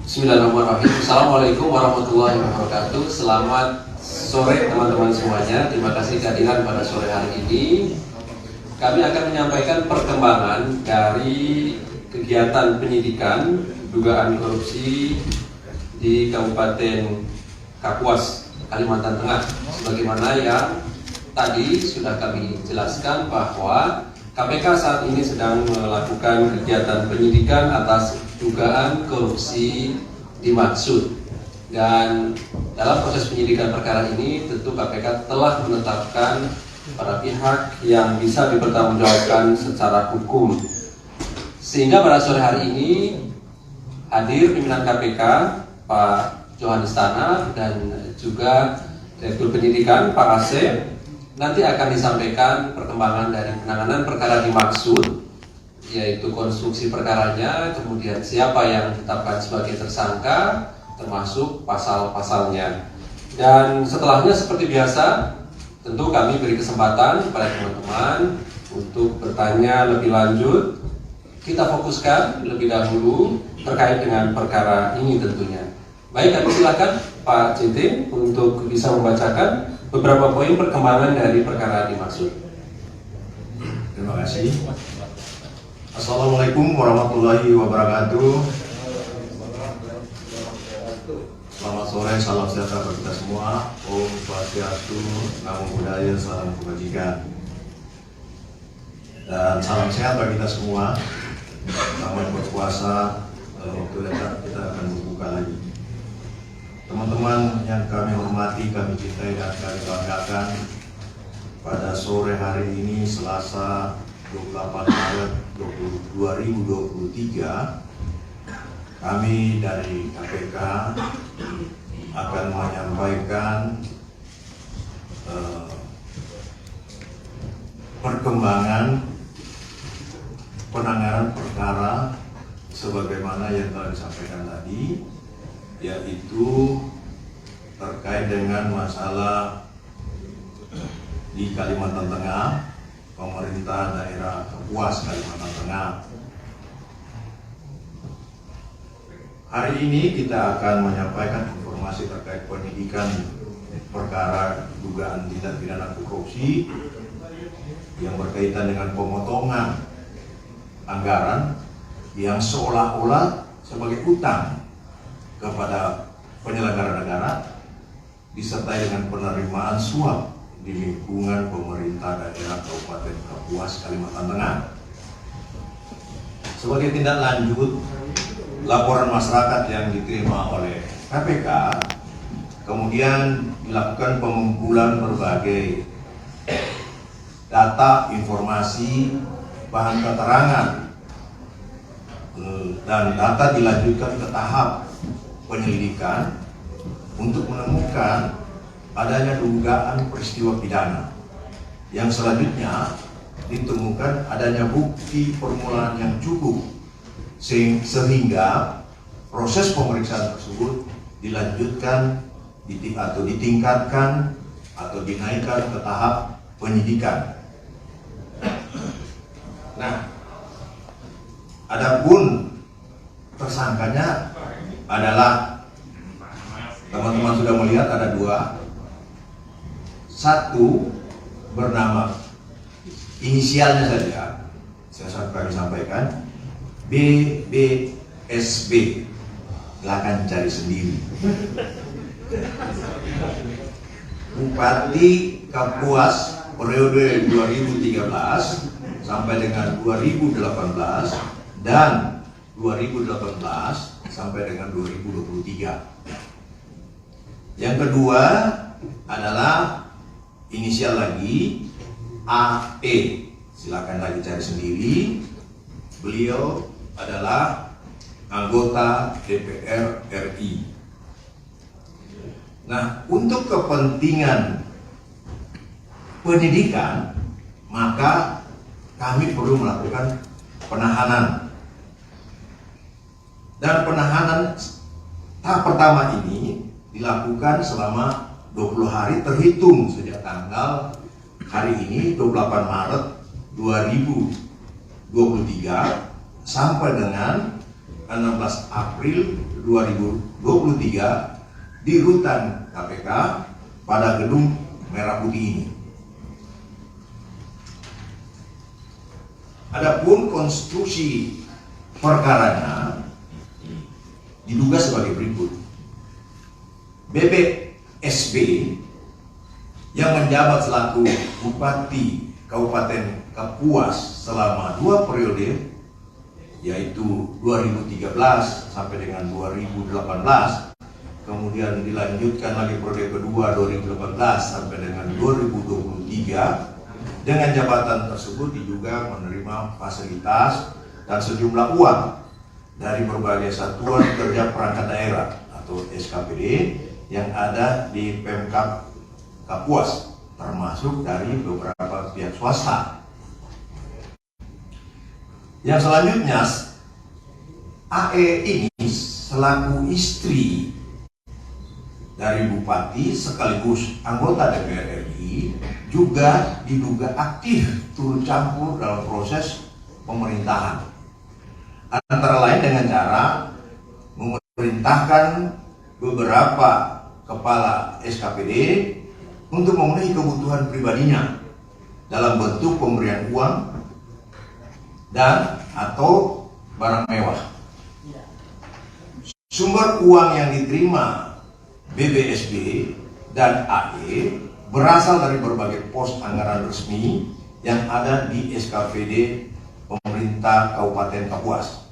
Bismillahirrahmanirrahim. Assalamualaikum warahmatullahi wabarakatuh. Selamat sore teman-teman semuanya. Terima kasih kehadiran pada sore hari ini. Kami akan menyampaikan perkembangan dari kegiatan penyidikan dugaan korupsi di Kabupaten Kapuas, Kalimantan Tengah. Sebagaimana yang tadi sudah kami jelaskan bahwa KPK saat ini sedang melakukan kegiatan penyidikan atas dugaan korupsi dimaksud. Dan dalam proses penyidikan perkara ini tentu KPK telah menetapkan para pihak yang bisa dipertanggungjawabkan secara hukum. Sehingga pada sore hari ini hadir pimpinan KPK Pak Johannes Tanah dan juga Direktur Penyidikan Pak Asep. Nanti akan disampaikan perkembangan dari penanganan perkara dimaksud, yaitu konstruksi perkaranya, kemudian siapa yang ditetapkan sebagai tersangka, termasuk pasal-pasalnya. Dan setelahnya seperti biasa, tentu kami beri kesempatan kepada teman-teman untuk bertanya lebih lanjut. Kita fokuskan lebih dahulu terkait dengan perkara ini tentunya. Baik, kami silakan Pak JT untuk bisa membacakan beberapa poin perkembangan dari perkara dimaksud. Terima kasih. Assalamualaikum warahmatullahi wabarakatuh. Selamat sore, salam sejahtera bagi kita semua. Om Swastiastu, Namo Buddhaya, salam kebajikan. Dan salam sehat bagi kita semua. Selamat berpuasa. Waktu dekat kita akan berbuka lagi. Teman-teman yang kami hormati, kami cintai dan kami banggakan, pada sore hari ini Selasa 28 Maret 2023, kami dari KPK akan menyampaikan perkembangan penanganan perkara sebagaimana yang telah disampaikan tadi, yaitu terkait dengan masalah di Kalimantan Tengah, pemerintah daerah Kapuas, Kalimantan Tengah. Hari ini kita akan menyampaikan informasi terkait penyidikan perkara dugaan tindak pidana korupsi yang berkaitan dengan pemotongan anggaran yang seolah-olah sebagai utang kepada penyelenggara negara disertai dengan penerimaan suap di lingkungan pemerintah daerah Kabupaten Kapuas, Kalimantan Tengah. Sebagai tindak lanjut, laporan masyarakat yang diterima oleh KPK kemudian dilakukan pengumpulan berbagai data, informasi, bahan keterangan, dan data dilanjutkan ke tahap penyelidikan untuk menemukan adanya dugaan peristiwa pidana yang selanjutnya ditemukan adanya bukti permulaan yang cukup sehingga proses pemeriksaan tersebut dilanjutkan atau ditingkatkan atau dinaikkan ke tahap penyidikan. Nah, adapun tersangkanya adalah, teman-teman sudah melihat ada dua. Satu bernama, inisialnya saja saya akan sampaikan, BBSB. Silakan cari sendiri. Bupati Kapuas periode 2013 sampai dengan 2018 dan 2018 sampai dengan 2023. Yang kedua adalah inisial lagi AE. Silakan lagi cari sendiri. Beliau adalah anggota DPR RI. Nah, untuk kepentingan penyidikan, maka kami perlu melakukan penahanan. Dan penahanan tahap pertama ini dilakukan selama 20 hari terhitung sejak tanggal hari ini 28 Maret 2023 sampai dengan 16 April 2023 di rutan KPK pada gedung Merah Putih ini. Adapun konstruksi perkaranya diduga sebagai berikut. BBSB yang menjabat selaku Bupati Kabupaten Kapuas selama 2 periode, yaitu 2013 sampai dengan 2018, kemudian dilanjutkan lagi periode kedua 2018 sampai dengan 2023. Dengan jabatan tersebut diduga menerima fasilitas dan sejumlah uang dari berbagai satuan kerja perangkat daerah atau SKPD yang ada di Pemkab Kapuas, termasuk dari beberapa pihak swasta. Yang selanjutnya, AE ini selaku istri dari Bupati sekaligus anggota DPR RI juga diduga aktif turut campur dalam proses pemerintahan, antara lain dengan cara memerintahkan beberapa kepala SKPD untuk memenuhi kebutuhan pribadinya dalam bentuk pemberian uang dan atau barang mewah. Sumber uang yang diterima BBSB dan AE berasal dari berbagai pos anggaran resmi yang ada di SKPD pemerintah Kabupaten Kapuas.